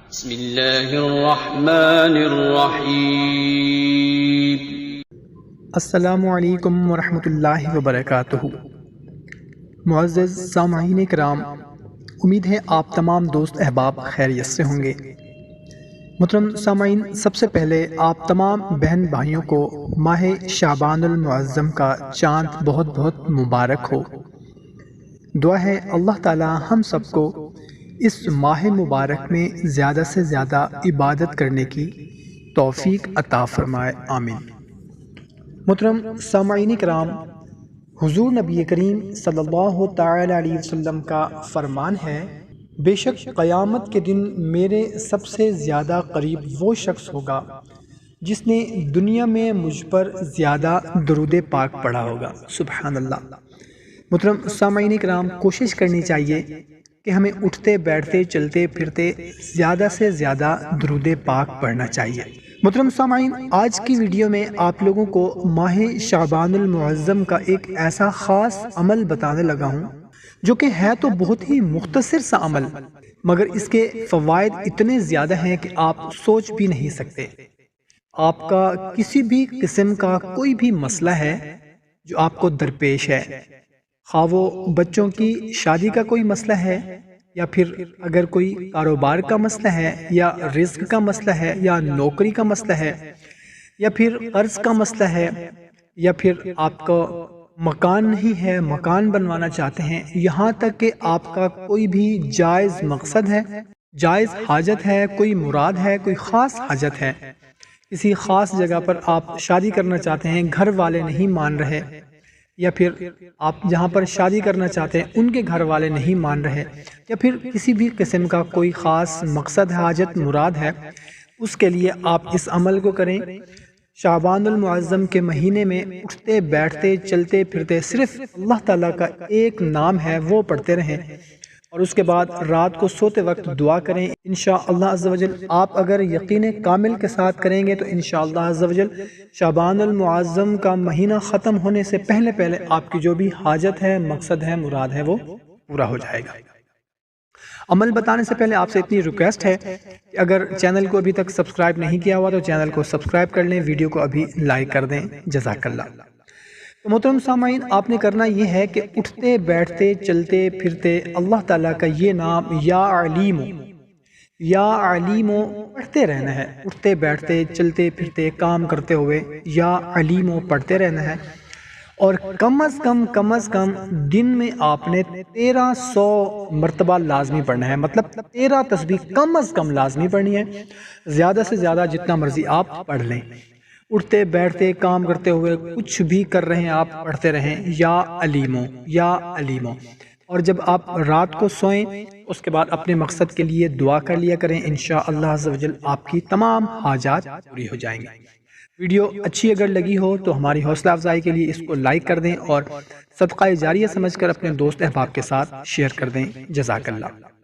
بسم اللہ الرحمن الرحیم۔ السلام علیکم ورحمۃ اللہ وبرکاتہ۔ معزز سامعین کرام، امید ہے آپ تمام دوست احباب خیریت سے ہوں گے۔ محترم سامعین، سب سے پہلے آپ تمام بہن بھائیوں کو ماہ شعبان المعظم کا چاند بہت بہت مبارک ہو۔ دعا ہے اللہ تعالی ہم سب کو اس ماہ مبارک میں زیادہ سے زیادہ عبادت کرنے کی توفیق عطا فرمائے، آمین۔ محترم سامعین کرام، حضور نبی کریم صلی اللہ تعالی علیہ وسلم کا فرمان ہے، بے شک قیامت کے دن میرے سب سے زیادہ قریب وہ شخص ہوگا جس نے دنیا میں مجھ پر زیادہ درود پاک پڑھا ہوگا۔ سبحان اللہ۔ محترم سامعین کرام، کوشش کرنی چاہیے کہ ہمیں اٹھتے بیٹھتے چلتے پھرتے زیادہ سے زیادہ درود پاک پڑھنا چاہیے۔ محترم سامعین، آج کی ویڈیو میں آپ لوگوں کو ماہ شعبان المعظم کا ایک ایسا خاص عمل بتانے لگا ہوں جو کہ ہے تو بہت ہی مختصر سا عمل، مگر اس کے فوائد اتنے زیادہ ہیں کہ آپ سوچ بھی نہیں سکتے۔ آپ کا کسی بھی قسم کا کوئی بھی مسئلہ ہے جو آپ کو درپیش ہے، خواہ وہ بچوں کی شادی کا کوئی مسئلہ ہے، یا پھر اگر کوئی کاروبار کا مسئلہ ہے، یا رزق کا مسئلہ ہے، یا نوکری کا مسئلہ ہے، یا پھر قرض کا مسئلہ ہے، یا پھر آپ کا مکان نہیں ہے، مکان بنوانا چاہتے ہیں، یہاں تک کہ آپ کا کوئی بھی جائز مقصد ہے، جائز حاجت ہے، کوئی مراد ہے، کوئی خاص حاجت ہے، کسی خاص جگہ پر آپ شادی کرنا چاہتے ہیں، گھر والے نہیں مان رہے، یا پھر آپ جہاں پر شادی کرنا چاہتے ہیں ان کے گھر والے نہیں مان رہے، یا پھر کسی بھی قسم کا کوئی خاص مقصد حاجت مراد ہے، اس کے لیے آپ اس عمل کو کریں۔ شعبان المعظم کے مہینے میں اٹھتے بیٹھتے چلتے پھرتے صرف اللہ تعالیٰ کا ایک نام ہے وہ پڑھتے رہیں، اور اس کے بعد رات کو سوتے وقت دعا کریں۔ انشاءاللہ عز و جل آپ اگر یقین کامل کے ساتھ کریں گے تو انشاءاللہ عز و جل شعبان المعظم کا مہینہ ختم ہونے سے پہلے پہلے آپ کی جو بھی حاجت ہے، مقصد ہے، مراد ہے، وہ پورا ہو جائے گا۔ عمل بتانے سے پہلے آپ سے اتنی ریکویسٹ ہے کہ اگر چینل کو ابھی تک سبسکرائب نہیں کیا ہوا تو چینل کو سبسکرائب کر لیں، ویڈیو کو ابھی لائک کر دیں، جزاک اللہ۔ تو محترم سامعین، آپ نے کرنا یہ ہے کہ اٹھتے بیٹھتے چلتے پھرتے اللہ تعالیٰ کا یہ نام یا علیمو پڑھتے رہنا ہے۔ اٹھتے بیٹھتے چلتے پھرتے کام کرتے ہوئے یا علیمو پڑھتے رہنا ہے، اور کم از کم دن میں آپ نے 1300 مرتبہ لازمی پڑھنا ہے، مطلب 13 تسبیح کم از کم لازمی پڑھنی ہے، زیادہ سے زیادہ جتنا مرضی آپ پڑھ لیں۔ اٹھتے بیٹھتے کام کرتے ہوئے کچھ بھی کر رہے ہیں آپ پڑھتے رہیں یا علیمو، اور جب آپ رات کو سوئیں اس کے بعد اپنے مقصد کے لیے دعا کر لیا کریں، انشاءاللہ عز و جل آپ کی تمام حاجات پوری ہو جائیں گی۔ ویڈیو اچھی اگر لگی ہو تو ہماری حوصلہ افزائی کے لیے اس کو لائک کر دیں، اور صدقہ جاریہ سمجھ کر اپنے دوست احباب کے ساتھ شیئر کر دیں، جزاک اللہ۔